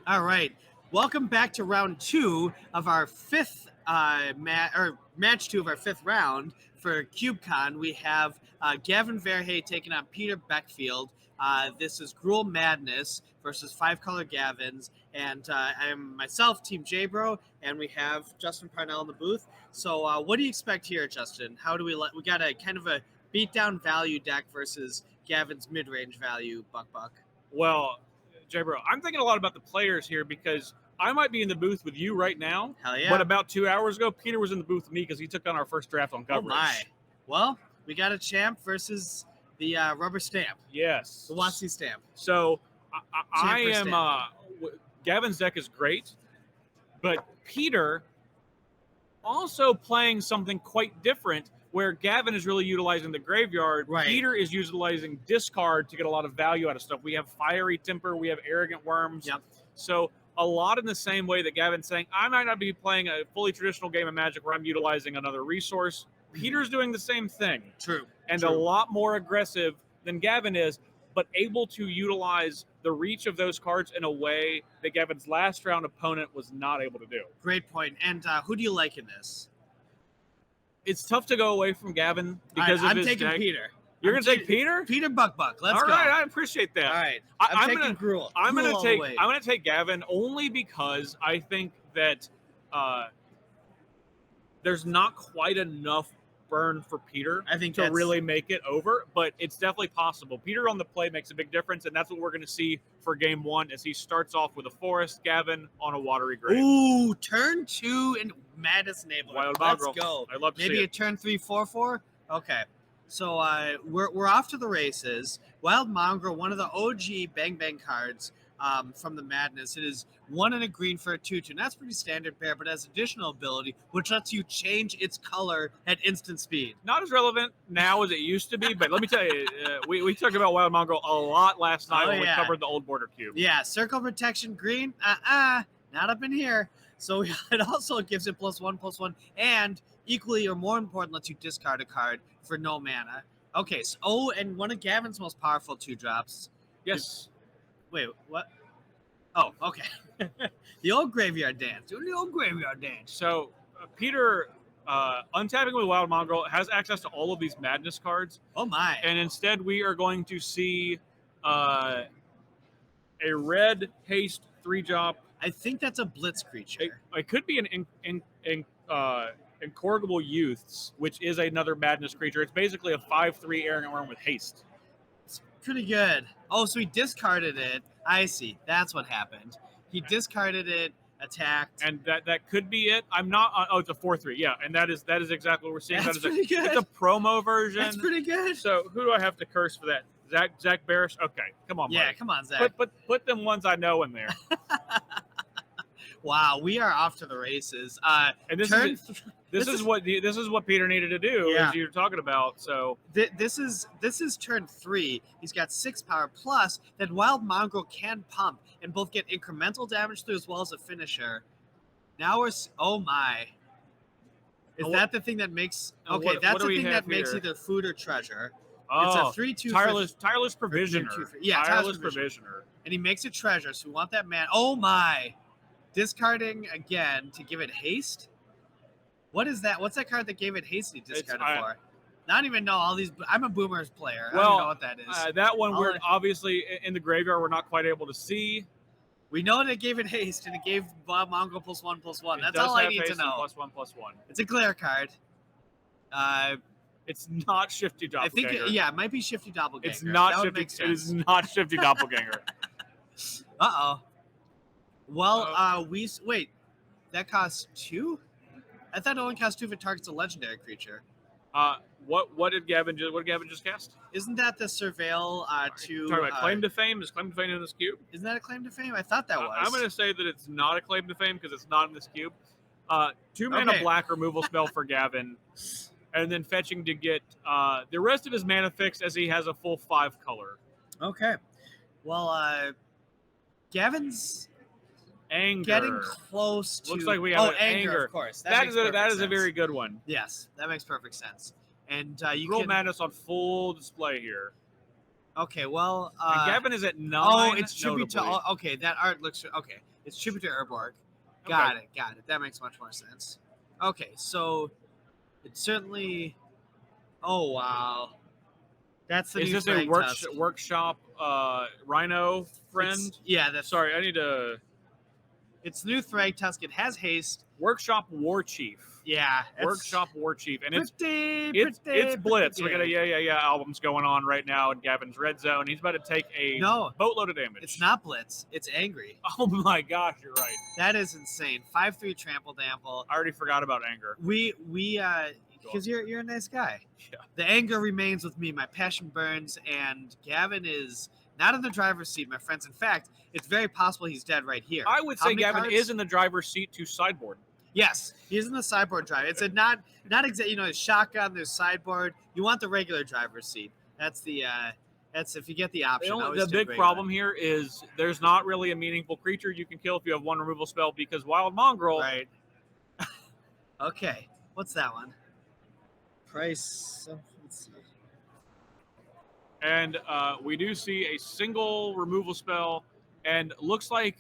All right. Welcome back to round two of our fifth match two of our fifth round for CubeCon. We have Gavin Verhey taking on Peter Beckfield. This is Gruel Madness versus Five Color Gavins, and I'm myself, Team J-Bro, and we have Justin Parnell in the booth. So, what do you expect here, Justin? How do we we got a kind of a beatdown value deck versus Gavin's mid-range value buck. Well, J-Bro, I'm thinking a lot about the players here because I might be in the booth with you right now. Hell yeah. But about 2 hours ago, Peter was in the booth with me because he took on our first draft on coverage. Oh my. Well, we got a champ versus the rubber stamp. Yes. The Watsy stamp. So Gavin's deck is great, but Peter also playing something quite different where Gavin is really utilizing the graveyard. Right. Peter is utilizing discard to get a lot of value out of stuff. We have Fiery Temper, we have Arrogant Worms. Yep. So a lot in the same way that Gavin's saying, I might not be playing a fully traditional game of Magic where I'm utilizing another resource. Peter's doing the same thing. True. And True. a lot more aggressive than Gavin is, but able to utilize the reach of those cards in a way that Gavin's last round opponent was not able to do. Great point. And who do you like in this? It's tough to go away from Gavin because of I'm his taking deck. Peter. You're going to take Peter? Peter Buck. Let's go. All right, I appreciate that. All right. I'm taking gonna, Gruel. I'm Gruel going all to take Gavin only because I think that there's not quite enough burn for Peter to really make it over, but it's definitely possible. Peter on the play makes a big difference, and that's what we're going to see for game one as he starts off with a forest, Gavin on a watery grave. Ooh, turn 2 and Madison Able. Wild Let's Mongrel. go. I love to Maybe see a it. turn 3/4/4. Okay. So we're off to the races. Wild Mongrel, one of the OG Bang Bang cards from the Madness. It is 1 and a green for a 2/2. And that's pretty standard pair, but has additional ability, which lets you change its color at instant speed. Not as relevant now as it used to be, but let me tell you, we talked about Wild Mongrel a lot last night when we covered the old border cube. Yeah, circle protection green. Not up in here. So it also gives it +1/+1, and equally or more important, lets you discard a card for no mana. Okay, so and one of Gavin's most powerful 2-drops. Yes. Wait, what? Oh, okay. The old graveyard dance. Doing the old graveyard dance. So Peter, untapping with Wild Mongrel, has access to all of these Madness cards. Oh my. And instead we are going to see a red haste 3-drop. I think that's a blitz creature. It could be an Incorrigible Youths, which is another Madness creature. It's basically a 5/3 Arrogant Worm with haste. It's pretty good. Oh, so he discarded it. I see. That's what happened. He discarded it, attacked. And that could be it. I'm not. It's a 4/3. Yeah, and that is exactly what we're seeing. That's that is pretty good. It's a promo version. That's pretty good. So who do I have to curse for that? Zach Barish? Okay, come on. Yeah, buddy. come on, Zach. Put them ones I know in there. Wow, we are off to the races. And this is what Peter needed to do, as you're talking about. So this is turn 3. He's got 6 power plus that Wild Mongrel can pump and both get incremental damage through as well as a finisher. Now we're oh my. Is that the thing that makes that's the thing that makes either food or treasure. It's a 3/2 tireless provisioner. Tireless provisioner. And he makes a treasure, so we want that man. Oh my. Discarding again to give it haste. What is that? What's that card that gave it haste he discarded for? Not even know all these. I'm a Boomers player. I don't know what that is. That one we're obviously in the graveyard. We're not quite able to see. We know that it gave it haste and it gave Bob Mongrel +1/+1. That's all I need to know. +1/+1. It's a glare card. It's not Shifty Doppelganger. I think it might be Shifty Doppelganger. It's not Shifty. It is not Shifty Doppelganger. Well, wait. That costs 2? I thought it only costs 2 if it targets a legendary creature. What did Gavin just cast? Isn't that the surveil to talking about claim to fame? Is claim to fame in this cube? Isn't that a claim to fame? I thought that was. I'm going to say that it's not a claim to fame because it's not in this cube. 2 mana black removal spell for Gavin, and then fetching to get the rest of his mana fixed as he has a full 5 color. Okay. Well, Gavin's Anger. getting close to. Looks like we have anger. Of course, that is a very good one. Yes, that makes perfect sense. And you Gruel can Madness on full display here. Okay, well, and Gavin is at 9. Oh, it's tribute to. Okay, that art looks okay. It's Tribute to Urborg. Got it. That makes much more sense. Okay, so it's certainly. Oh wow, that's the. Is new this a Tusk. workshop Rhino friend? Yeah, that's. Sorry, I need to. It's new Thragtusk. It has haste. Workshop War Chief. Yeah, Workshop War Chief, and it's Blitz. We got a albums going on right now in Gavin's red zone. He's about to take a boatload of damage. It's not Blitz. It's Angry. Oh my gosh, you're right. That is insane. 5/3 trample dample. I already forgot about Anger. We because you're a nice guy. Yeah. The anger remains with me. My passion burns, and Gavin is not in the driver's seat, my friends. In fact, it's very possible he's dead right here. I would say Gavin is in the driver's seat to sideboard. Yes, he's in the sideboard drive. It's a not exact. There's shotgun, there's sideboard. You want the regular driver's seat. That's the that's if you get the option. The big problem here is there's not really a meaningful creature you can kill if you have one removal spell because Wild Mongrel. Right. Okay, what's that one? Price. Let's see. And we do see a single removal spell, and looks like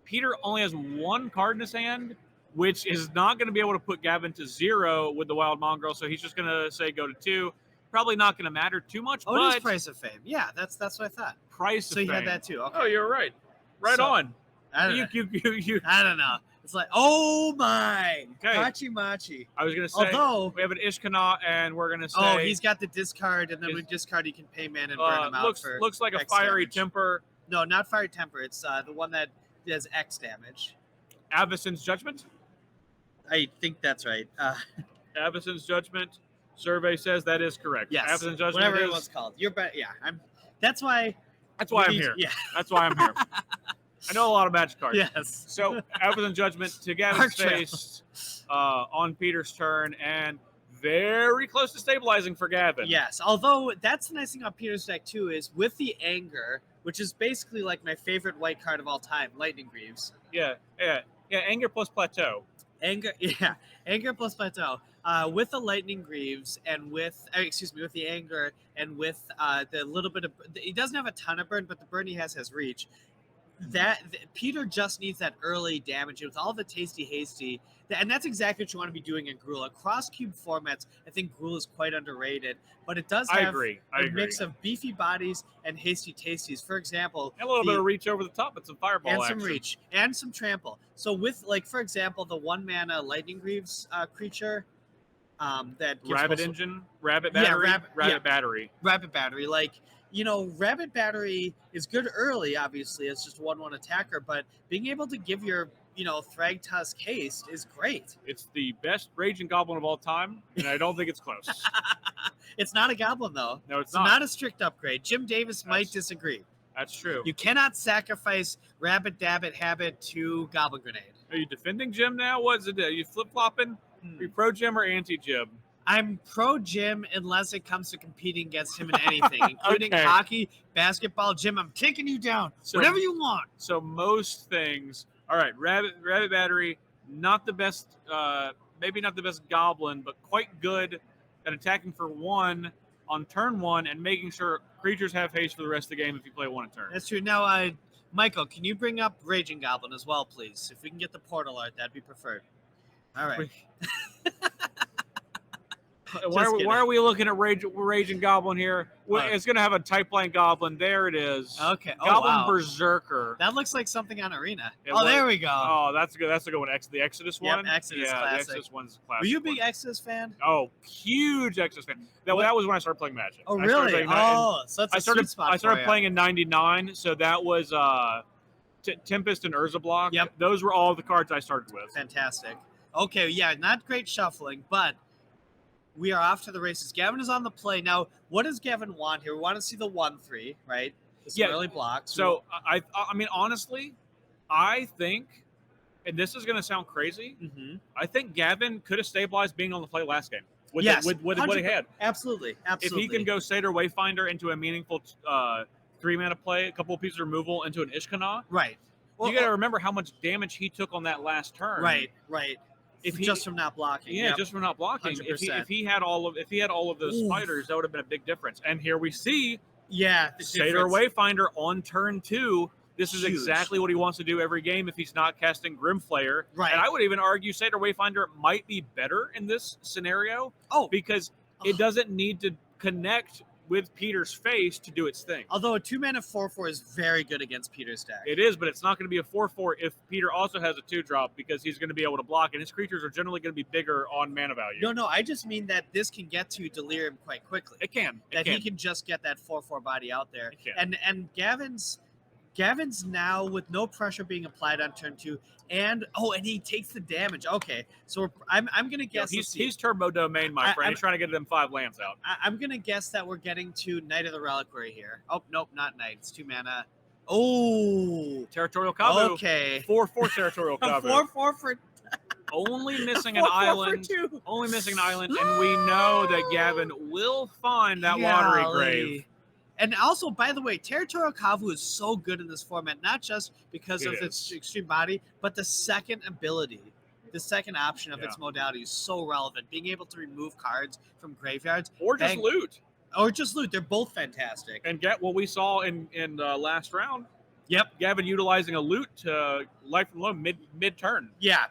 Peter only has one card in his hand, which is not going to be able to put Gavin to 0 with the Wild Mongrel, so he's just going to say go to 2. Probably not going to matter too much. Oh, but it is Price of Fame. Yeah, that's what I thought. Price of Fame. So you had that too. Okay. Oh, you're right. Right on. I don't know. It's like, oh my. Okay. Machi. I was going to say, although we have an Ishkana, and we're going to say... Oh, he's got the discard, and then with discard, he can pay mana and burn him out for looks like a X Fiery damage. Temper. No, not Fiery Temper. It's the one that does X damage. Avacyn's Judgment? I think that's right. Avacyn's Judgment. Survey says that is correct. Yes. Avacyn's Judgment whatever it was called. You're better. Yeah. That's why I'm here. Yeah. That's why I'm here. I know a lot of Magic cards. Yes. So, Avacyn's Judgment to Gavin's face on Peter's turn, and very close to stabilizing for Gavin. Yes. Although, that's the nice thing about Peter's deck, too, is with the Anger, which is basically like my favorite white card of all time, Lightning Greaves. Yeah. Anger plus Plateau. Anger plus Plateau. With the Lightning Greaves and with the Anger and with the little bit of, he doesn't have a ton of burn, but the burn he has reach. Peter just needs that early damage with all the tasty hasty, and that's exactly what you want to be doing in Gruul. Across cube formats, I think Gruul is quite underrated, but it does have a mix of beefy bodies and hasty tasties. For example, and a little bit of reach over the top, but some fireball and action. some reach and some trample. So with, like, for example, the 1-mana Lightning Greaves creature that gives Rabbit Battery. Rabbit Battery, like. Rabbit Battery is good early, obviously, it's just 1/1 attacker, but being able to give your, Thragtusk haste is great. It's the best Raging Goblin of all time, and I don't think it's close. It's not a goblin, though. No, it's not a strict upgrade. Jim Davis might disagree. That's true. You cannot sacrifice Rabbit Dabbit Habit to Goblin Grenade. Are you defending Jim now? What's it? Are you flip-flopping? Are you pro Jim or anti-Jim? I'm pro Jim unless it comes to competing against him in anything, including hockey, basketball. Jim, I'm taking you down. Whatever you want. So most things. All right, Rabbit Battery, not the best, maybe not the best goblin, but quite good at attacking for 1 on turn 1 and making sure creatures have haste for the rest of the game if you play 1 a turn. That's true. Now, Michael, can you bring up Raging Goblin as well, please? If we can get the portal art, that'd be preferred. All right. Why are we looking at Raging Goblin here? It's going to have a type line Goblin. There it is. Okay. Goblin Berserker. That looks like something on Arena. There we go. Oh, that's good. That's a good one. The Exodus one? Yep, Exodus classic. The Exodus one's classic. Were you a big Exodus fan? Oh, huge Exodus fan. That was when I started playing Magic. Oh, really? So that's a sweet spot I started playing in 99, so that was Tempest and Urza Block. Yep. Those were all the cards I started with. Fantastic. Okay, yeah, not great shuffling, but we are off to the races. Gavin is on the play. Now, what does Gavin want here? We want to see the 1/3, right? Early blocks. So, I mean, honestly, I think, and this is going to sound crazy, I think Gavin could have stabilized being on the play last game with what he had. Absolutely. If he can go Satyr Wayfinder into a meaningful 3-mana play, a couple of pieces of removal into an Ishkana. Right. Well, you got to remember how much damage he took on that last turn. Right. Just from not blocking. Yeah, just from not blocking. 100%. If he had all of those spiders, that would have been a big difference. And here we see the Satyr Wayfinder on turn 2 This is Huge. exactly what he wants to do every game if he's not casting Grimflayer. Right. And I would even argue Satyr Wayfinder might be better in this scenario. Oh. Because it doesn't need to connect with Peter's face to do its thing. Although a 2-mana 4/4 is very good against Peter's deck. It is, but it's not going to be a 4/4 if Peter also has a 2-drop because he's going to be able to block, and his creatures are generally going to be bigger on mana value. No, I just mean that this can get to Delirium quite quickly. It can. He can just get that 4/4 body out there. It can. And Gavin's now with no pressure being applied on turn 2, and he takes the damage. Okay, so I'm gonna guess he's Turbo Domain, my friend. He's trying to get them 5 lands out. I'm gonna guess that we're getting to Knight of the Reliquary here. Oh nope, not Knight. It's 2 mana. Oh, Territorial Kavu. Okay, 4/4 Territorial Kavu. 4/4 for. Only missing an island. Only missing an island, and we know that Gavin will find that watery grave. And also, by the way, Territorial Kavu is so good in this format, not just because of its extreme body, but the second ability, the second option of its modality is so relevant. Being able to remove cards from graveyards. Or just loot. Or just loot. They're both fantastic. And get what we saw in last round. Yep. Gavin utilizing a loot to Life from Loam mid-turn. Yeah.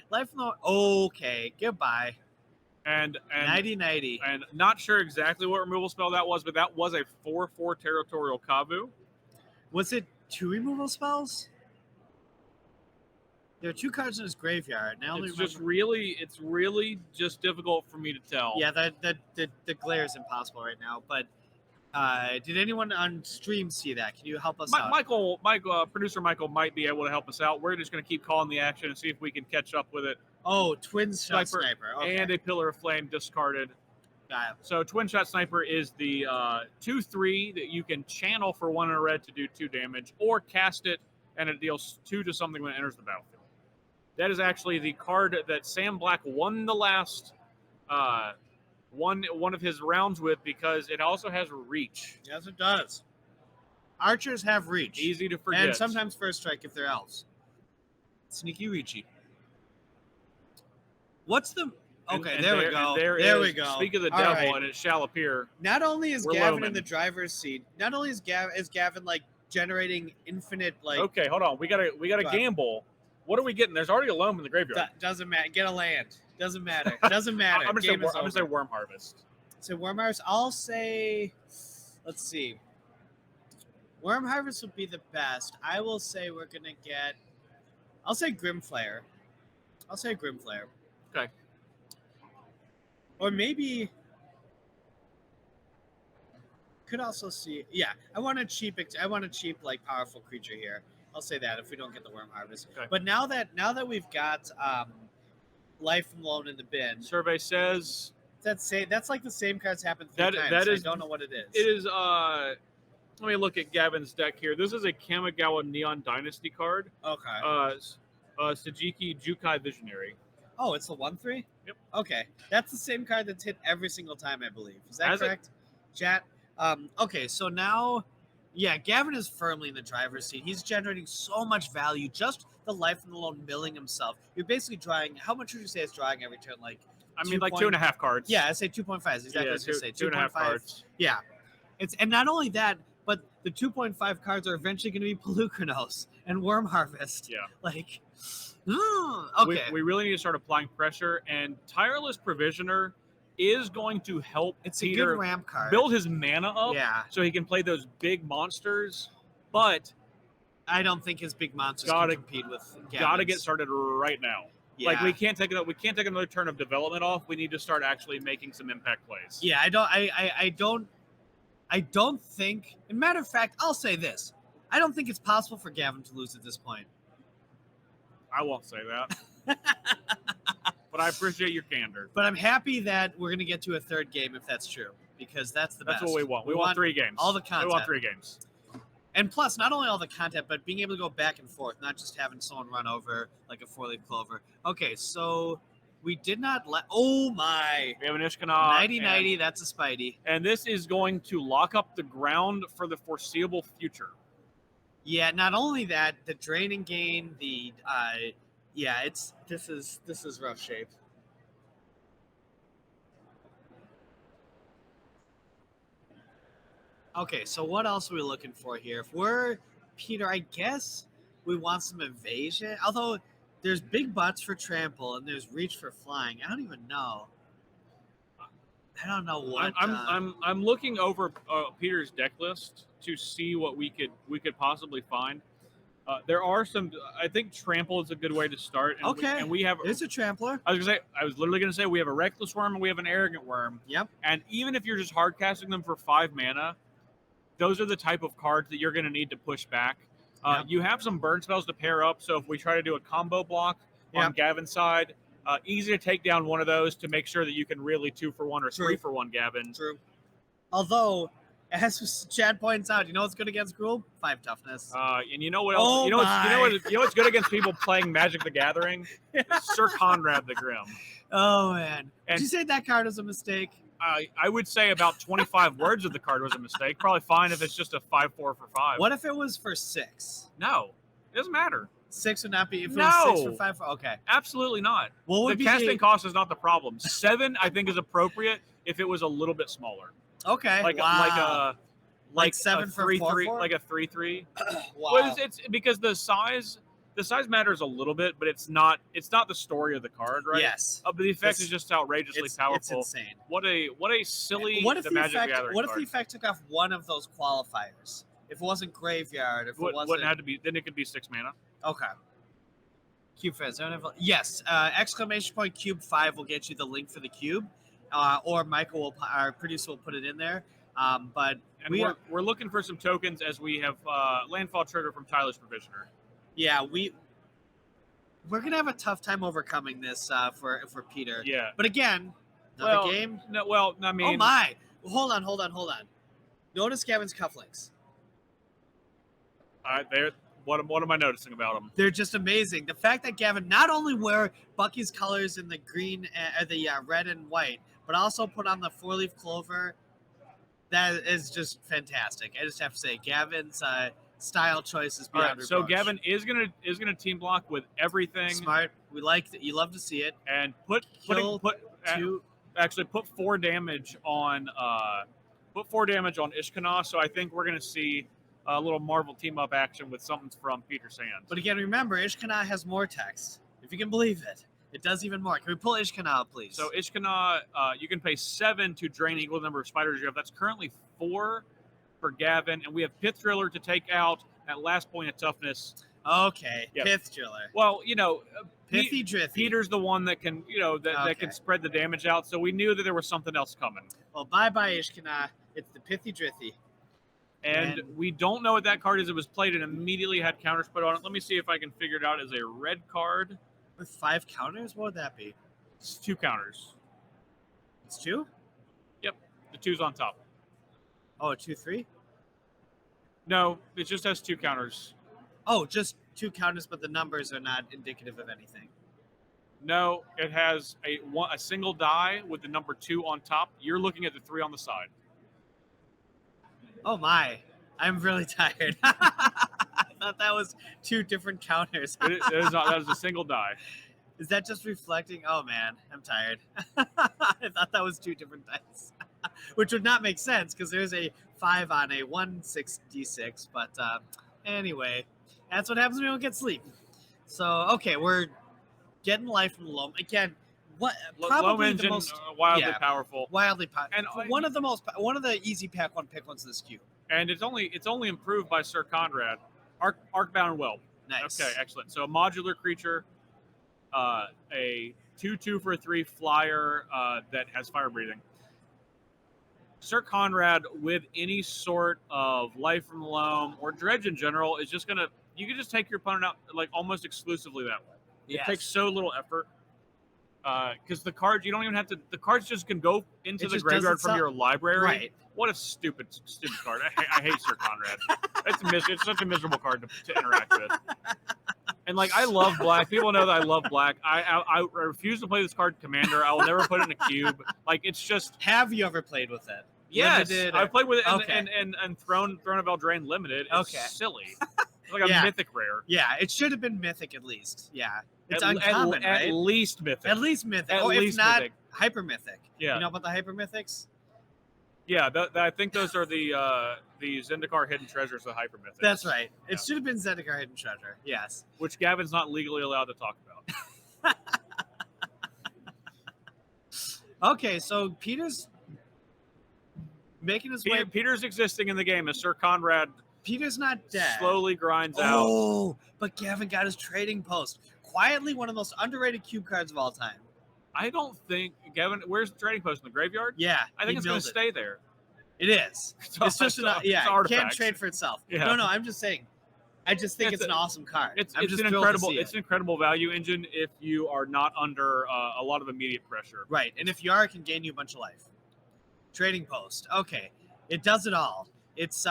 Life from Loam. Okay. Goodbye. And 90-90. And not sure exactly what removal spell that was, but that was a 4/4 Territorial Kavu. Was it 2 removal spells? There are 2 cards in his graveyard. Now It's really just difficult for me to tell. Yeah, the glare is impossible right now. But did anyone on stream see that? Can you help us out? Producer Michael might be able to help us out. We're just going to keep calling the action and see if we can catch up with it. Oh, Twin Shot Sniper. Okay. And a Pillar of Flame discarded. So Twin Shot Sniper is the 2/3 that you can channel for 1 in a red to do 2 damage, or cast it and it deals 2 to something when it enters the battlefield. That is actually the card that Sam Black won the last one of his rounds with, because it also has reach. Yes, it does. Archers have reach. Easy to forget. And sometimes first strike if they're elves. Sneaky reachy. What's the... Okay, there we go. There we go. Speak of the devil, and it shall appear. Not only is Gavin in the driver's seat, not only is Gavin like generating infinite like... Okay, hold on. We gotta gamble. What are we getting? There's already a loam in the graveyard. Doesn't matter. Get a land. Doesn't matter. Doesn't matter. I'm gonna say Worm Harvest. So Worm Harvest. I'll say... Let's see. Worm Harvest would be the best. I will say we're going to get... I'll say Grimflayer. Okay. Or maybe... Could also see... Yeah, I want a cheap, like, powerful creature here. I'll say that if we don't get the Worm Harvest. Okay. But now that we've got Life from Loam in the bin... Survey says... That's like the same cards happen 3 times. I don't know what it is. It is... Let me look at Gavin's deck here. This is a Kamigawa Neon Dynasty card. Okay. Sajiki Jukai Visionary. Oh, it's the 1/3? Yep. Okay. That's the same card that's hit every single time, I believe. Is that correct? Chat? Okay, so now, yeah, Gavin is firmly in the driver's seat. He's generating so much value. Just the Life from the Loam milling himself. You're basically drawing, how much would you say it's drawing every turn? Like, like 2.5 cards. Yeah, I'd say 2.5 is exactly what I was going to say. 2.5 cards. Yeah. And not only that, but the 2.5 cards are eventually going to be Pelucranos and Worm Harvest. Yeah. Like, okay. We really need to start applying pressure, and Tireless Provisioner is going to help Peter a good ramp card. Build his mana up, so he can play those big monsters, but I don't think his big monsters can compete with Gavin's. Gotta get started right now. Yeah. Like, we can't take another turn of development off. We need to start actually making some impact plays. Yeah, I don't think, as a matter of fact, I'll say this. I don't think it's possible for Gavin to lose at this point. I won't say that. But I appreciate your candor. But I'm happy that we're going to get to a 3rd game if that's true, because that's the best. That's what we want. We want 3 games. All the content. We want 3 games. And plus, not only all the content, but being able to go back and forth, not just having someone run over like a 4-leaf clover. Okay, so we did not let... Oh, my. We have an Ishkanah. 90-90, that's a Spidey. And this is going to lock up the ground for the foreseeable future. Yeah, not only that, the draining gain, this is rough shape. Okay, so what else are we looking for here? If we're Peter, I guess we want some evasion. Although there's big butts for trample and there's reach for flying. I don't even know. I don't know what. I'm looking over Peter's deck list to see what we could possibly find. There are some. I think trample is a good way to start. And okay. And we have. It's a trampler. I was literally gonna say we have a reckless worm and we have an arrogant worm. Yep. And even if you're just hard casting them for 5 mana, those are the type of cards that you're gonna need to push back. Yep. You have some burn spells to pair up. So if we try to do a combo block on Gavin's side, easy to take down one of those to make sure that you can really 2-for-1 or 3-for-1 Gavin. True. Although, as Chad points out, you know what's good against Gruul? 5 toughness. And you know what else? Oh, you know what's good against people playing Magic the Gathering? Sir Conrad the Grim. Oh man! Did you say that card was a mistake? I would say about 25 words of the card was a mistake. Probably fine if it's just a 5-4 for 5. What if it was for 6? No, it doesn't matter. 6 would not be if it was 6 for 5. Okay, absolutely not. What would the casting cost is not the problem. 7, I think, is appropriate if it was a little bit smaller. Okay, like 7 for 4/4? like a 3/3. Wow. Well, it's because the size matters a little bit, but it's not the story of the card, right? Yes. But the effect is just outrageously powerful. It's insane. What a silly Magic the Gathering What if the effect took off one of those qualifiers? If it wasn't graveyard, if it wasn't, wouldn't have to be. Then it could be 6 mana. Okay. Cube Fest. Yes. Exclamation point Cube 5 will get you the link for the cube, or Michael our producer will put it in there. But we're looking for some tokens as we have landfall trigger from Tyler's Provisioner. Yeah, we're gonna have a tough time overcoming this for Peter. Yeah. But again, another game. No, well, I mean. Oh my! Hold on. Notice Gavin's cufflinks. What am I noticing about them? They're just amazing. The fact that Gavin not only wear Bucky's colors in the green, the red and white, but also put on the 4-leaf clover. That is just fantastic. I just have to say, Gavin's style choice is beyond reproach. So Gavin is gonna team block with everything. Smart. We like it. You love to see it. And put 4 damage on Ishkana. So I think we're gonna see a little Marvel team up action with something from Peter Sands. But again, remember, Ishkana has more text. If you can believe it. It does even more. Can we pull Ishkana out, please? So Ishkana, you can pay 7 to drain equal number of spiders you have. That's currently 4 for Gavin, and we have Pith Driller to take out at last point of toughness. Okay, yep. Pith Driller. Well, Pithy Drithy. Peter's the one that can, that can spread the damage out. So we knew that there was something else coming. Well, bye Ishkana. It's the Pithy Drithy. And we don't know what that card is. It was played and immediately had counters put on it. Let me see if I can figure it out as a red card. With 5 counters? What would that be? It's 2 counters. It's 2? Yep. The 2's on top. Oh, 2/3? No, it just has 2 counters. Oh, just 2 counters, but the numbers are not indicative of anything. No, it has a single die with the number 2 on top. You're looking at the 3 on the side. Oh my. I'm really tired. I thought that was 2 different counters. It is not. That is a single die. Is that just reflecting? Oh man, I'm tired. I thought that was 2 different dice, which would not make sense because there's a 5 on a 1/6d6. But anyway, that's what happens when we don't get sleep. So okay, we're getting life from Loam again. What probably Loam the most wildly powerful, and one of the easy pick ones in this queue. And it's only improved by Sir Conrad. Arcbound Whelp. Nice. Okay, excellent. So a modular creature, a 2/2 for a 3 flyer that has fire breathing. Sir Conrad with any sort of life from the loam or dredge in general is just you can just take your opponent out like almost exclusively that way. It takes so little effort. Because the cards, you don't even have to. The cards just can go into the graveyard from your library. Right. What a stupid card! I hate Sir Conrad. It's such a miserable card to interact with. And like, I love black. People know that I love black. I refuse to play this card, Commander. I will never put it in a cube. Like, it's just. Have you ever played with it? Yes, I've played with it and Throne of Eldraine Limited. It's silly. It's like a mythic rare. Yeah, it should have been mythic at least. Yeah. It's uncommon, right? At least mythic. At least mythic. At or least if not, mythic. hyper mythic. Yeah. You know about the hyper mythics? Yeah, I think those are the Zendikar hidden treasures of Hyper Mythics. That's right. It should have been Zendikar hidden treasure. Yes. Which Gavin's not legally allowed to talk about. Okay, so Peter's making his way. Peter's existing in the game as Sir Conrad. Peter's not dead. Slowly grinds out. Oh, but Gavin got his trading post. Quietly, one of the most underrated cube cards of all time. I don't think Gavin. Where's the trading post in the graveyard? Yeah, I think it's going to stay there. It is. It's just it can't trade for itself. Yeah. No, I'm just saying. I just think it's an awesome card. It's an incredible value engine if you are not under a lot of immediate pressure. Right, and if you are, it can gain you a bunch of life. Trading post. Okay, it does it all. It's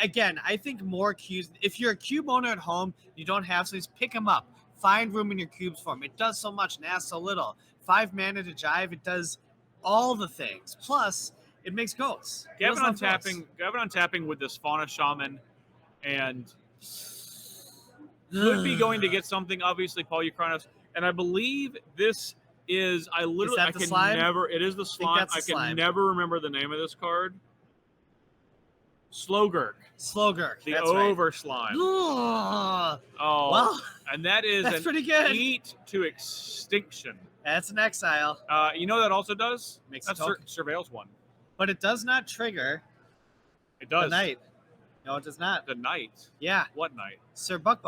again, I think more cubes. If you're a cube owner at home, you don't have some, pick them up. Find room in your cubes for them. It does so much and asks so little. 5 mana to jive. It does all the things. Plus, it makes ghosts. Gavin untapping with this Fauna Shaman, and could be going to get something. Obviously, Paul Ukrainos, and I believe this is. I literally I can slime? never. It is the slime. I can never remember the name of this card. Slogurk. The over slime. Oh, well, and that's pretty good. Eat to extinction. That's an exile. You know that also does? That's Surveils one. But it does not trigger. It does. The night. No, it does not. The night. Yeah. What night? Sir Buck.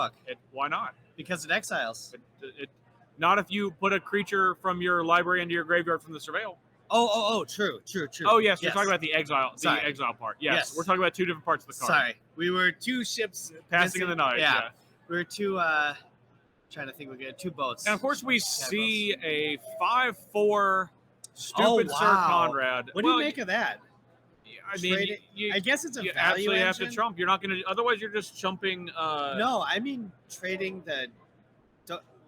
Why not? Because it exiles. Not if you put a creature from your library into your graveyard from the Surveil. Oh, true. Oh, yes, we're talking about the exile part. Yes, we're talking about two different parts of the card. Sorry, we were two ships passing in the night. Yeah. We were two, trying to think, we got 2 boats. And of course, we see a 5/4 stupid Sir Conrad. What do you make of that? I mean, I guess it's a value absolutely engine. Have to chump. You're not going to, otherwise you're just chumping. No, I mean trading the.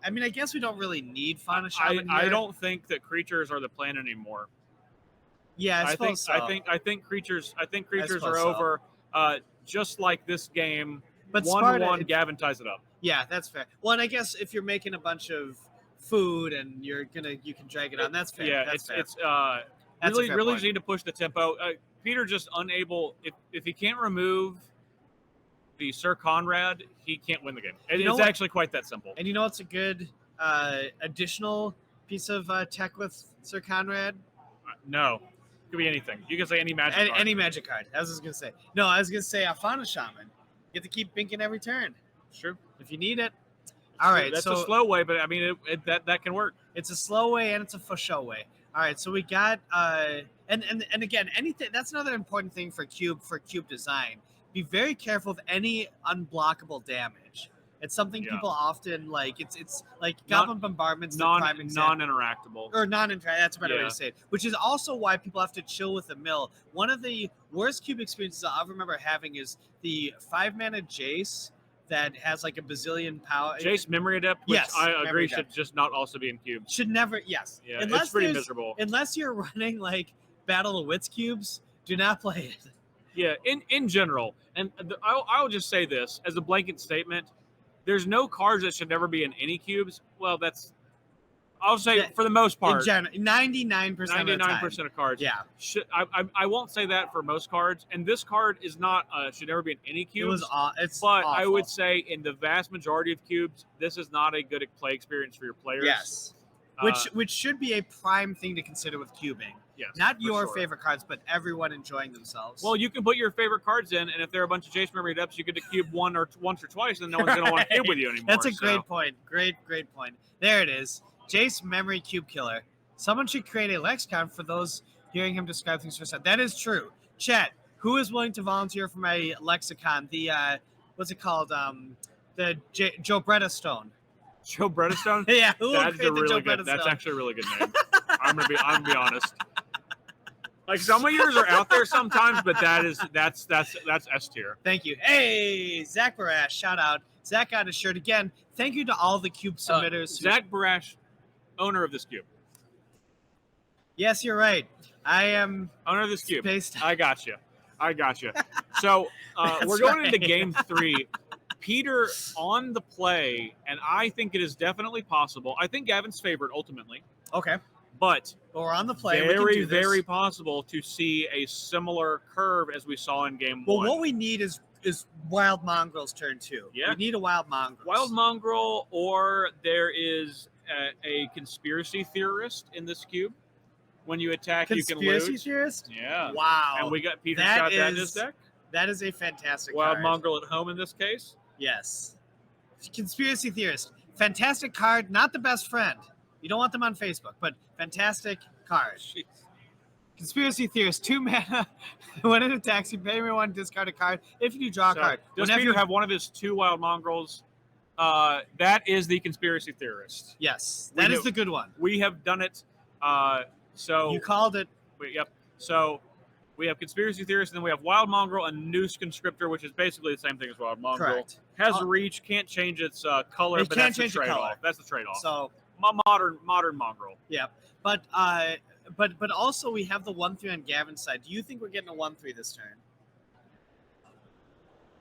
I mean, I guess we don't really need Fauna Shaman I don't think that creatures are the plan anymore. Yeah, I suppose so. I think creatures are over. Just like this game, but 1/1, Gavin ties it up. Yeah, that's fair. Well, and I guess if you're making a bunch of food and you can drag it on, that's fair. Yeah, that's fair. It's really need to push the tempo. Peter just unable. If he can't remove the Sir Conrad, he can't win the game. It's actually quite that simple. And you know what's a good additional piece of tech with Sir Conrad? No. It could be anything. You can say any magic card. Any magic card. I was just going to say. No, I was going to say a Fauna Shaman. You get to keep binking every turn. It's true. If you need it. All right. That's a slow way, but I mean, that can work. It's a slow way and it's a for show way. All right. So we got, and again, anything, that's another important thing for cube design. Be very careful with any unblockable damage. It's something people often like. It's like Goblin Bombardment's non-interactable. Or non-interactable. That's a better way to say it. Which is also why people have to chill with the mill. One of the worst cube experiences I'll remember having is the 5-mana Jace that has like a bazillion power. Jace Memory Adept, which I agree should just not also be in cubes. Should never. Yes. Yeah, it's pretty miserable. Unless you're running like Battle of Wits cubes, do not play it. Yeah, in general, and I'll just say this as a blanket statement: there's no cards that should never be in any cubes. Well, I'll say for the most part, in general, 99% of cards. Yeah, I won't say that for most cards, and this card is not should never be in any cubes. It's but awful. I would say in the vast majority of cubes, this is not a good play experience for your players. Yes, which should be a prime thing to consider with cubing. Yes, not your favorite cards, but everyone enjoying themselves. Well, you can put your favorite cards in, and if there are a bunch of Jace Memory Adepts, you get to cube once or twice, and no one's going to want to cube with you anymore. That's a great point. Great point. There it is. Jace Memory Cube Killer. Someone should create a lexicon for those hearing him describe things first. That is true. Chat, who is willing to volunteer for my lexicon? The, what's it called? The Joe Bretta Stone. Joe Bretta Stone? Yeah, that's actually a really good name. I'm gonna be honest. Like some of yours are out there sometimes, but that's S tier. Thank you. Hey, Zach Barash, shout out. Zach got his shirt again. Thank you to all the cube submitters. Zach Barash, owner of this cube. Yes, you're right. I am owner of this cube. I got you. So we're going into game 3. Peter on the play, and I think it is definitely possible. I think Gavin's favored ultimately. Okay. But we're on the play. Very possible to see a similar curve as we saw in game 1. Well, what we need is Wild Mongrel's turn 2. Yeah. We need a Wild Mongrel. Wild Mongrel, or there is a conspiracy theorist in this cube. When you attack, you can loot. Conspiracy theorist? Yeah. Wow. And we got Peter shot that in his deck. That is a fantastic Wild card. Mongrel at home in this case. Yes. Conspiracy theorist. Fantastic card, not the best friend. You don't want them on Facebook, but fantastic card. Jeez. Conspiracy theorist, 2 mana. When it attacks, you pay me 1, discard a card. If you draw a card. Does Peter have one of his 2 Wild Mongrels? That is the conspiracy theorist. Yes, that is the good one. We have done it. So you called it. Yep. So we have conspiracy theorist, and then we have Wild Mongrel and Noose Conscriptor, which is basically the same thing as Wild Mongrel. Correct. Has reach, can't change its color, but that's the trade-off. That's the trade-off. So modern Mongrel. Yeah, but also we have the 1/3 on Gavin's side. Do you think we're getting a 1/3 this turn?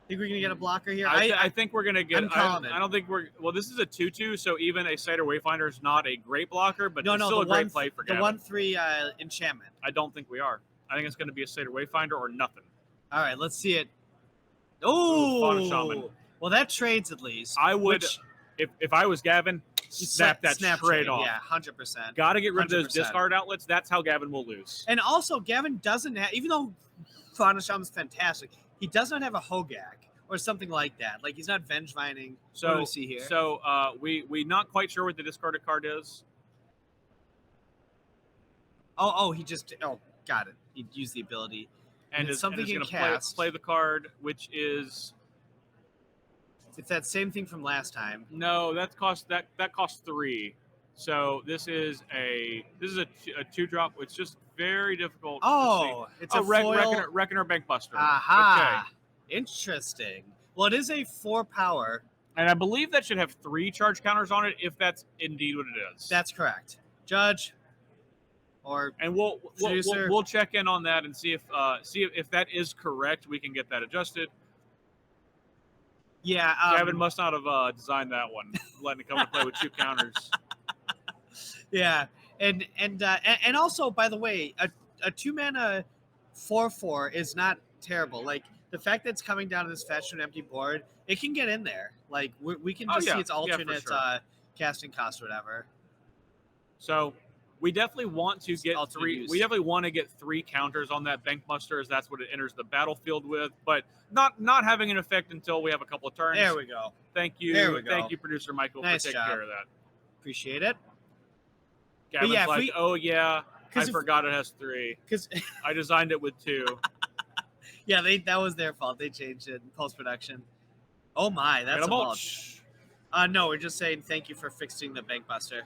Think we're gonna get a blocker here? I think we're gonna get. I don't think we're. Well, this is a 2/2, so even a Satyr Wayfinder is not a great blocker, but it's still a great play for Gavin. The 1/3 enchantment. I don't think we are. I think it's going to be a Satyr Wayfinder or nothing. All right, let's see it. Oh, Shaman. Well, that trades at least. I would, if I was Gavin, snap that trade off. Yeah, 100%. Got to get rid of those discard outlets. That's how Gavin will lose. And also, Gavin doesn't have, even though Fauna Shaman's fantastic, he does not have a Hogak or something like that. Like, he's not Vengevining. So, what do we see here? So, we not quite sure what the discarded card is. He just, got it. He used the ability. And it's something going to play the card, which is... It's that same thing from last time. No, that costs 3. So this is a 2-drop. It's just very difficult. Oh, it's a foil Reckoner Bankbuster. Aha. Okay. Interesting. Well, it is a 4 power. And I believe that should have 3 charge counters on it, if that's indeed what it is. That's correct. Judge. And we'll check in on that and see if that is correct. We can get that adjusted. Yeah, Gavin must not have designed that one, letting it come to play with 2 counters. Yeah, and also, by the way, a 2 mana 4/4 is not terrible. Like, the fact that it's coming down to this fetch to an empty board, it can get in there. Like, we can just see its alternate casting cost or whatever. So we definitely want to get 3. We definitely want to get 3 counters on that Bankbuster, as that's what it enters the battlefield with. But not having an effect until we have a couple of turns. There we go. Thank you. There we go. Thank you, producer Michael, for taking care of that. Appreciate it. Gavin's I forgot it has 3. Because I designed it with 2. Yeah, that was their fault. They changed it in post-production. Oh my, that's a mulch. No, we're just saying thank you for fixing the Bankbuster.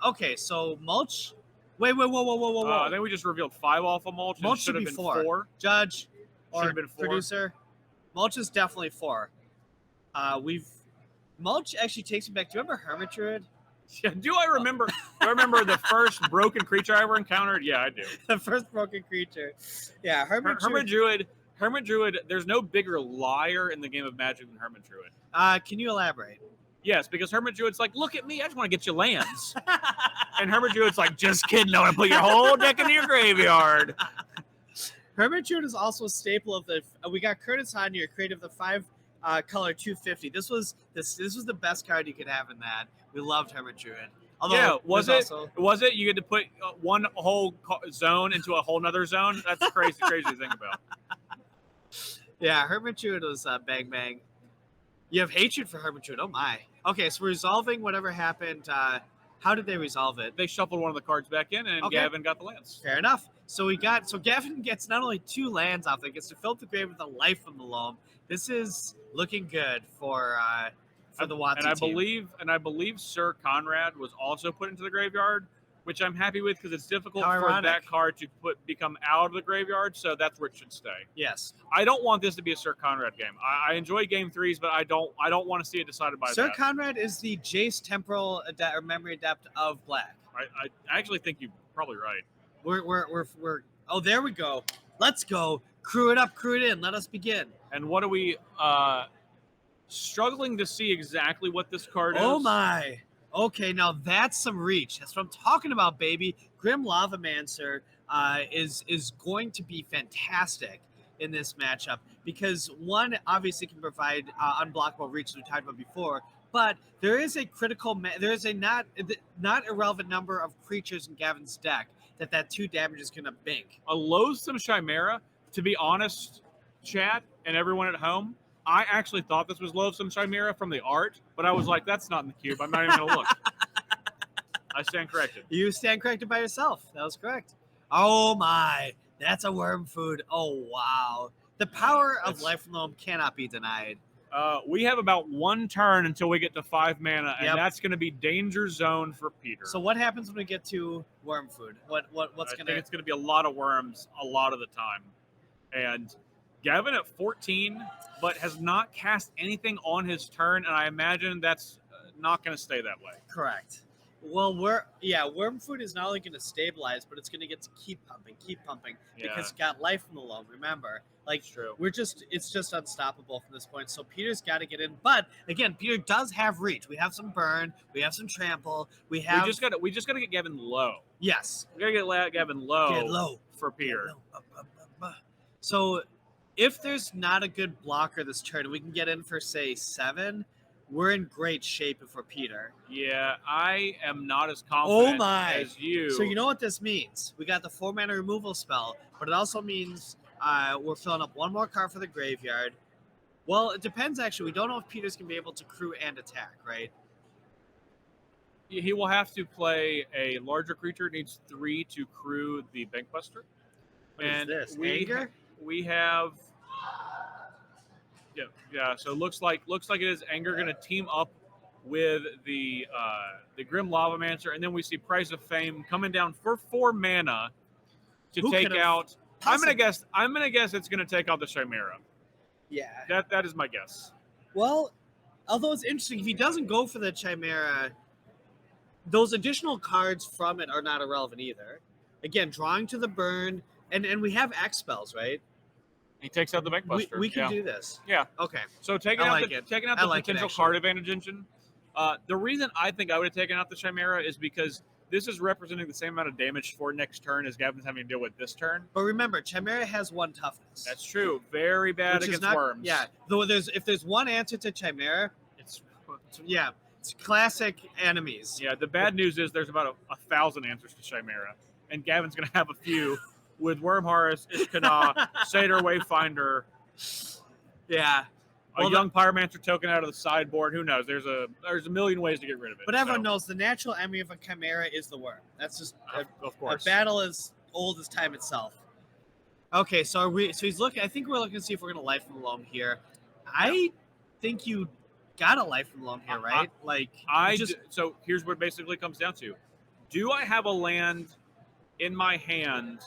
Okay, so mulch. Wait, whoa. I think we just revealed 5 off of mulch. Mulch should have been 4. Judge or producer. Mulch is definitely 4. Mulch actually takes me back. Do you remember Hermit Druid? Yeah, do I remember the first broken creature I ever encountered? Yeah, I do. The first broken creature. Yeah, Hermit Druid. Hermit Druid, there's no bigger liar in the game of Magic than Hermit Druid. Can you elaborate? Yes, because Hermit Druid's like, look at me, I just want to get you lands. And Hermit Druid's like, just kidding, I want to put your whole deck into your graveyard. Hermit Druid is also a staple of the. We got Curtis on here, creative the 5 color 250. This was the best card you could have in that. We loved Hermit Druid. Although, was it? You had to put one whole zone into a whole nother zone. That's crazy to think about. Yeah, Hermit Druid was bang bang. You have hatred for Hermit Druid. Oh my. Okay, so we're resolving whatever happened. How did they resolve it? They shuffled one of the cards back in, and Gavin got the lands. Fair enough. So Gavin gets not only 2 lands off, he gets to fill up the grave with a life from the loam. This is looking good for the Watsy team. And I believe Sir Conrad was also put into the graveyard, which I'm happy with because it's difficult for that card to become out of the graveyard, so that's where it should stay. Yes. I don't want this to be a Sir Conrad game. I enjoy game 3s, but I don't want to see it decided by Sir Conrad is the Jace Temporal or Memory Adept of Black. I actually think you're probably right. We're oh, there we go. Let's go. Crew it up, crew it in. Let us begin. And what are we struggling to see exactly what this card is? Oh my. Okay, now that's some reach. That's what I'm talking about, baby. Grim Lavamancer is going to be fantastic in this matchup because one obviously can provide unblockable reach, as we talked about before, but there is a there is a not irrelevant number of creatures in Gavin's deck that 2 damage is going to bank. A loathsome Chimera, to be honest, chat and everyone at home, I actually thought this was Loathsome Chimera from the art, but I was like, that's not in the cube. I'm not even going to look. I stand corrected. You stand corrected by yourself. That was correct. Oh my, that's a worm food. Oh wow. The power of Life from Loam cannot be denied. We have about 1 turn until we get to 5 mana, and that's going to be danger zone for Peter. So what happens when we get to worm food? What's going to? I think it's going to be a lot of worms a lot of the time, and Gavin at 14, but has not cast anything on his turn, and I imagine that's not going to stay that way. Correct. Well, worm food is not only going to stabilize, but it's going to get to keep pumping, because it's got Life from the Loam. Remember, like true. It's just unstoppable from this point. So Peter's got to get in, but again, Peter does have reach. We have some burn, we have some trample, we just got to get Gavin low. Yes, we got to get Gavin low. Get low for Peter. So if there's not a good blocker this turn, we can get in for say 7. We're in great shape for Peter. Yeah, I am not as confident as you. So you know what this means? We got the 4 mana removal spell, but it also means we're filling up 1 more card for the graveyard. Well, it depends actually. We don't know if Peter's going to be able to crew and attack, right? He will have to play a larger creature. It needs 3 to crew the Bankbuster. What is this? Anger? We have... Yeah. So it looks like it is Anger going to team up with the Grim Lavamancer, and then we see Price of Fame coming down for 4 mana to take out. I'm gonna guess it's going to take out the Chimera. Yeah. That is my guess. Well, although it's interesting, if he doesn't go for the Chimera, those additional cards from it are not irrelevant either. Again, drawing to the burn, and we have X spells, right? He takes out the Bankbuster. We can do this. Yeah. Okay. So taking out the potential card advantage engine. The reason I think I would have taken out the Chimera is because this is representing the same amount of damage for next turn as Gavin's having to deal with this turn. But remember, Chimera has 1 toughness. That's true. Very bad against worms. Yeah. Though if there's one answer to Chimera, it's classic enemies. Yeah. The bad news is there's about 1,000 answers to Chimera, and Gavin's going to have a few. With Wormharris, Ishkana, Satyr Wayfinder. Yeah. A young Pyromancer token out of the sideboard. Who knows? There's a million ways to get rid of it. But everyone knows the natural enemy of a Chimera is the worm. That's just of course. A battle as old as time itself. Okay, so he's looking. I think we're looking to see if we're gonna Life from Loam here. I think you got a Life from Loam here, right? So here's what it basically comes down to: do I have a land in my hand?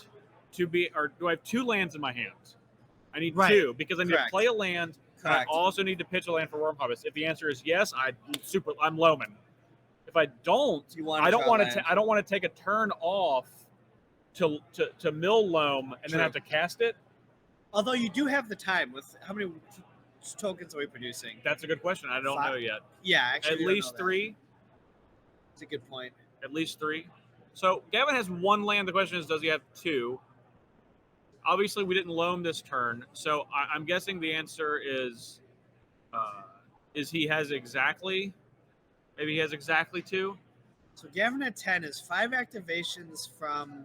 Or do I have 2 lands in my hands? I need 2 because I need to play a land. And I also need to pitch a land for Worm Harvest. If the answer is yes, I'm loaming. If I don't, I don't want to take a turn off to mill loam and then have to cast it. Although you do have the time. With how many tokens are we producing? That's a good question. I don't know yet. Yeah, actually, at least 3. That's a good point. At least 3. So Gavin has 1 land. The question is, does he have 2? Obviously, we didn't loam this turn, so I'm guessing the answer is he has exactly. Maybe he has exactly 2. So Gavin at 10 is 5 activations from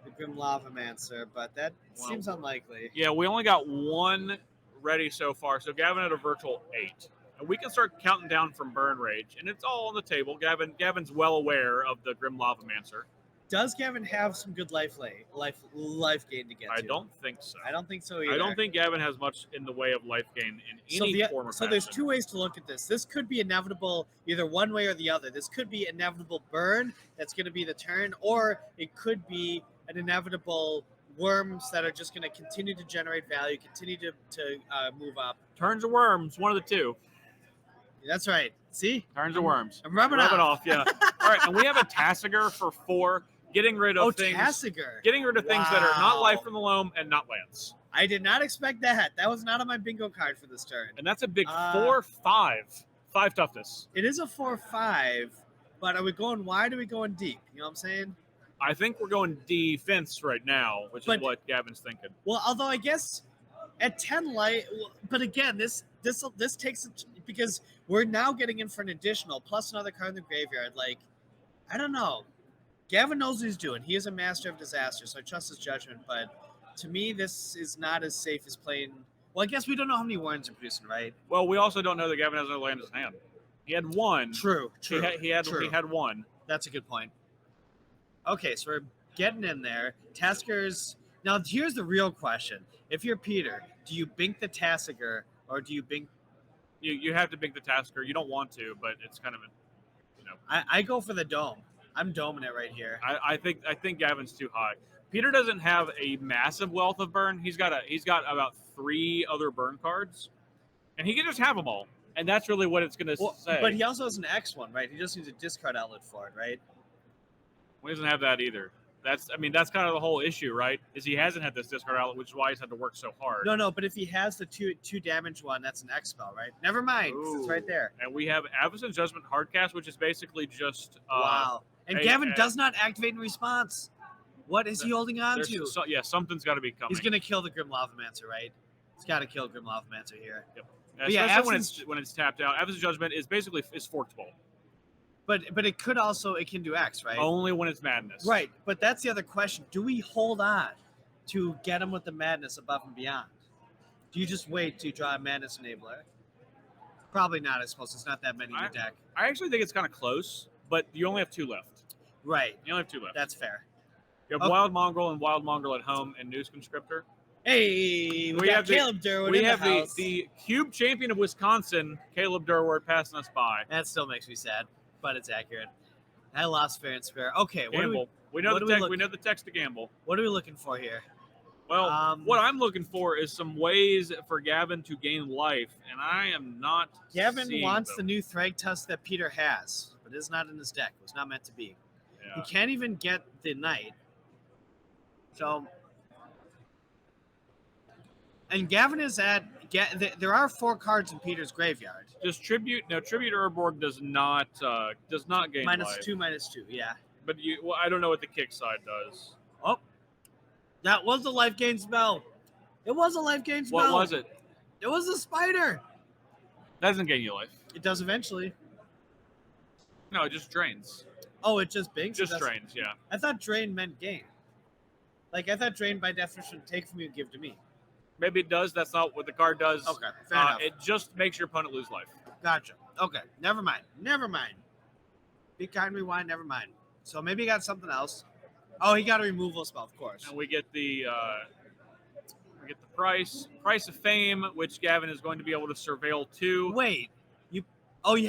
the Grim Lavamancer, but that seems unlikely. Yeah, we only got 1 ready so far, so Gavin had a virtual 8. And we can start counting down from Burn Rage, and it's all on the table. Gavin's well aware of the Grim Lavamancer. Does Gavin have some good life gain to get to? I don't think so. I don't think so either. I don't think Gavin has much in the way of life gain in any form of fashion. So there's 2 ways to look at this. This could be inevitable either one way or the other. This could be inevitable burn that's going to be the turn, or it could be an inevitable worms that are just going to continue to generate value, continue to move up. Turns of worms, one of the 2. That's right. See? Turns of worms. I'm rubbing it off, yeah. All right, and we have a Tassiger for 4. Getting rid of things. Tassiger. Getting rid of things that are not Life from the Loam and not lands. I did not expect that. That was not on my bingo card for this turn. And that's a big 4/5. 5 toughness. It is a 4/5. But are we going wide or are we going deep? You know what I'm saying? I think we're going defense right now, which is what Gavin's thinking. Well, although I guess at 10 light, but again, this takes because we're now getting in for an additional plus another card in the graveyard. Like, I don't know. Gavin knows what he's doing. He is a master of disaster, so I trust his judgment. But to me, this is not as safe as playing. Well, I guess we don't know how many warrants are producing, right? Well, we also don't know that Gavin has no land in his hand. He had one. True. He had one. That's a good point. Okay, so we're getting in there. Tasker's now. Here's the real question: if you're Peter, do you bink the Tasker or do you bink? You have to bink the Tasker. You don't want to, but it's kind of I go for the dome. I'm doming it right here. I think Gavin's too high. Peter doesn't have a massive wealth of burn. He's got about 3 other burn cards, and he can just have them all. And that's really what it's going to say. But he also has an X one, right? He just needs a discard outlet for it, right? Well, he doesn't have that either. That's kind of the whole issue, right? Is he hasn't had this discard outlet, which is why he's had to work so hard. No, but if he has the two damage one, that's an X spell, right? Never mind, it's right there. And we have Madison Judgment Hardcast, which is basically just wow. And Gavin does not activate in response. What is he holding on to? Something's got to be coming. He's going to kill the Grim Lavamancer, right? He's got to kill Grim Lavamancer here. Yep. Especially when it's tapped out. Madison Judgment is basically forked ball. But it can do X, right? Only when it's madness. Right, but that's the other question. Do we hold on to get him with the madness above and beyond? Do you just wait to draw a madness enabler? Probably not, I suppose. There's not that many in the deck. I actually think it's kind of close, but you only have 2 left. Right. You only have 2 left. That's fair. You have Wild Mongrel and Wild Mongrel at home and News Conscriptor. Hey, we have Caleb Durwood. We have the Cube champion of Wisconsin, Caleb Durwood, passing us by. That still makes me sad, but it's accurate. I lost fair and square. Okay, gamble. We know the text to gamble. What are we looking for here? Well, what I'm looking for is some ways for Gavin to gain life, and I am not. Gavin wants the new Thragtusk that Peter has, but it's not in his deck. It was not meant to be. Yeah. He can't even get the Knight. So. And Gavin is at. There are 4 cards in Peter's graveyard. Just tribute. No, tribute Urborg does not gain life. -2, yeah. But I don't know what the kick side does. Oh, that was a life gain spell. It was a life gain spell. What was it? It was a spider. That doesn't gain you life. It does eventually. No, it just drains. Oh, it just binks? Just drains, yeah. I thought drain meant gain. Like, I thought drain by definition take from you and give to me. Maybe it does. That's not what the card does. Okay, fair enough. It just makes your opponent lose life. Gotcha. Okay, never mind. Be kind, rewind, never mind. So maybe he got something else. Oh, he got a removal spell, of course. And we get the price of fame, which Gavin is going to be able to surveil too. Wait, you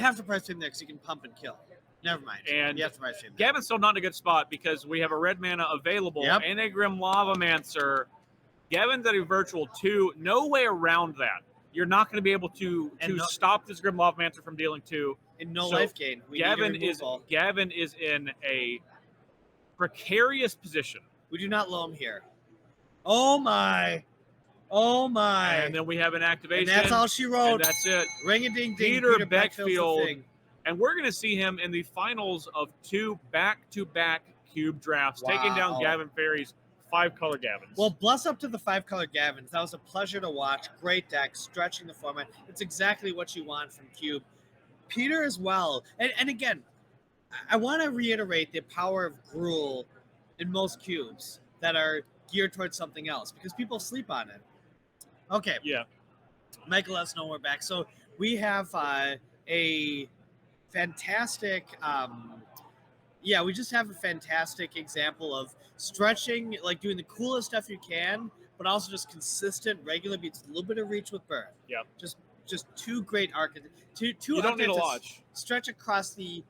have to price fame there because you can pump and kill. Never mind. And you have to price fame there. Gavin's still not in a good spot because we have a red mana available and a Grim Lavamancer. Gavin's at a virtual 2. No way around that. You're not going to be able to stop this Grim Lavamancer from dealing 2. And life gain. Gavin is in a precarious position. We do not low him here. Oh my. And then we have an activation. And that's all she wrote. And that's it. Ring-a-ding-ding. Peter Beckfield. And we're going to see him in the finals of 2 back-to-back Cube drafts, taking down Gavin Ferry's 5-color Gavins. Well, bless up to the 5-color Gavins. That was a pleasure to watch. Great deck, stretching the format. It's exactly what you want from Cube. Peter as well. And again, I want to reiterate the power of Gruul in most cubes that are geared towards something else because people sleep on it. Okay. Yeah. Michael, let us know we're back. So we have a fantastic we just have a fantastic example of stretching, like doing the coolest stuff you can, but also just consistent, regular beats, a little bit of reach with burn. Yeah. Just 2 great archetypes. Two you don't need a lot. Stretch across the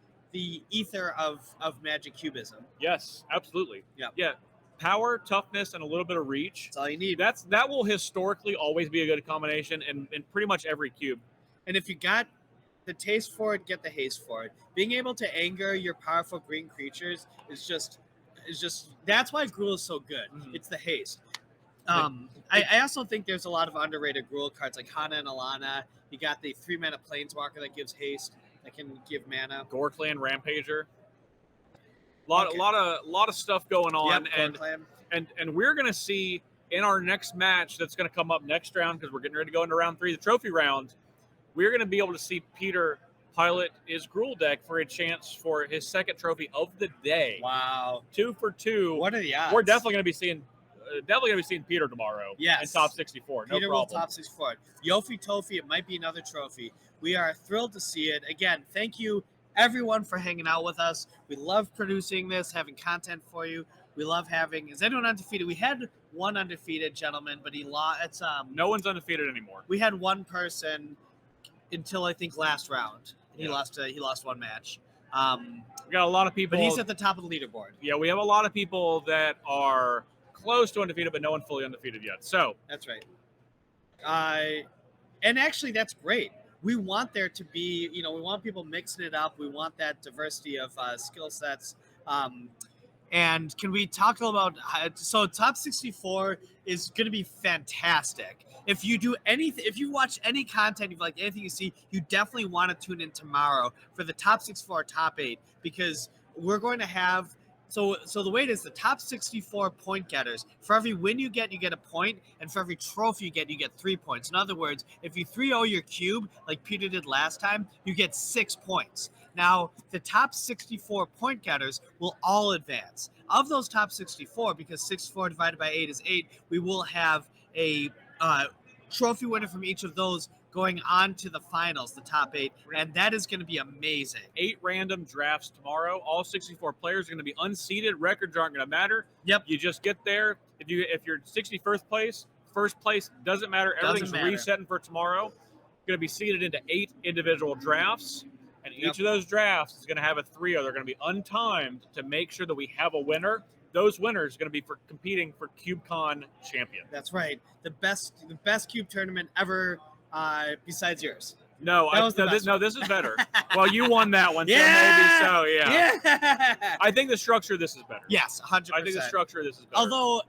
ether of Magic Cubism. Yes, absolutely. Yeah. Yeah. Power, toughness, and a little bit of reach. That's all you need. That will historically always be a good combination in pretty much every cube. And if you got the taste for it, get the haste for it. Being able to anger your powerful green creatures is just that's why Gruul is so good. Mm-hmm. It's the haste. I also think there's a lot of underrated Gruul cards like Hana and Alana. You got the 3-mana Planeswalker that gives haste. that can give mana. Gore Clan Rampager. A lot of stuff going on, and we're gonna see in our next match that's gonna come up next round, because we're getting ready to go into round 3, the trophy round. We're gonna be able to see Peter pilot his Gruul deck for a chance for his second trophy of the day. Wow, 2 for 2. What are the odds? We're definitely gonna be seeing Peter tomorrow. Yes, in top 64. No Peter problem. will top 64. Yofi Tofi, it might be another trophy. We are thrilled to see it. Again, thank you everyone for hanging out with us. We love producing this, having content for you. We love having. Is anyone undefeated? We had one undefeated gentleman, but he lost. It's no one's undefeated anymore. We had one person until I think last round. He lost. He lost one match. We got a lot of people, but he's at the top of the leaderboard. Yeah, we have a lot of people that are close to undefeated, but no one fully undefeated yet. So that's right. And actually, that's great. We want there to be, we want people mixing it up. We want that diversity of skill sets. And can we talk a little about, so top 64 is going to be fantastic. If you do anything, if you watch any content, if you like anything you see, you definitely want to tune in tomorrow for the top 64, top 8, because we're going to have, so the way it is, the top 64 point getters, for every win you get a point, and for every trophy you get 3 points. In other words, if you 3-0 your cube, like Peter did last time, you get 6 points. Now, the top 64 point getters will all advance. Of those top 64, because 64 divided by 8 is 8, we will have a trophy winner from each of those going on to the finals, the top 8, and that is going to be amazing. 8 random drafts tomorrow. All 64 players are going to be unseeded. Records aren't going to matter. Yep. You just get there. If you're 61st place, first place doesn't matter. Everything's resetting for tomorrow. Going to be seeded into 8 individual drafts, and each of those drafts is going to have a 3-0. They're going to be untimed to make sure that we have a winner. Those winners are going to be for competing for CubeCon champion. That's right. The best Cube tournament ever. Besides yours. No, this is better. Well, you won that one, so maybe so, yeah. I think the structure of this is better. Yes, 100%. I think the structure of this is better. Although,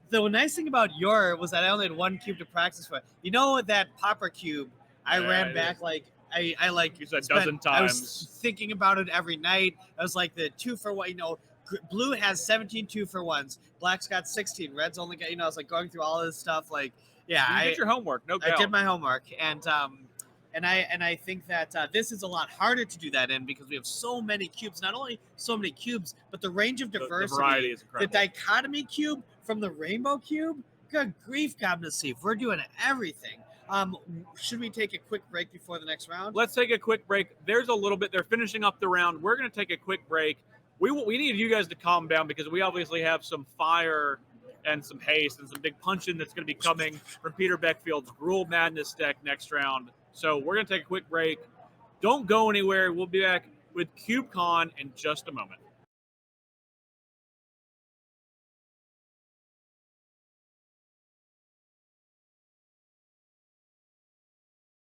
the nice thing about your was that I only had one cube to practice with. You know that popper cube, I ran back like, I like you said a dozen times. I was thinking about it every night. I was like the 2-for-1, blue has 17 2-for-1s. Black's got 16. Red's only got, I was like going through all this stuff. Like, yeah. You did your homework, no doubt. I did my homework. And I think that this is a lot harder to do that in because we have so many cubes. Not only so many cubes, but the range of diversity. The variety is incredible. The dichotomy cube from the rainbow cube. Good grief, God, to see if we're doing everything. Should we take a quick break before the next round? Let's take a quick break. There's a little bit. They're finishing up the round. We're going to take a quick break. We need you guys to calm down because we obviously have some fire and some haste and some big punching that's going to be coming from Peter Beckfield's Gruul Madness deck next round. So we're going to take a quick break. Don't go anywhere. We'll be back with CubeCon in just a moment.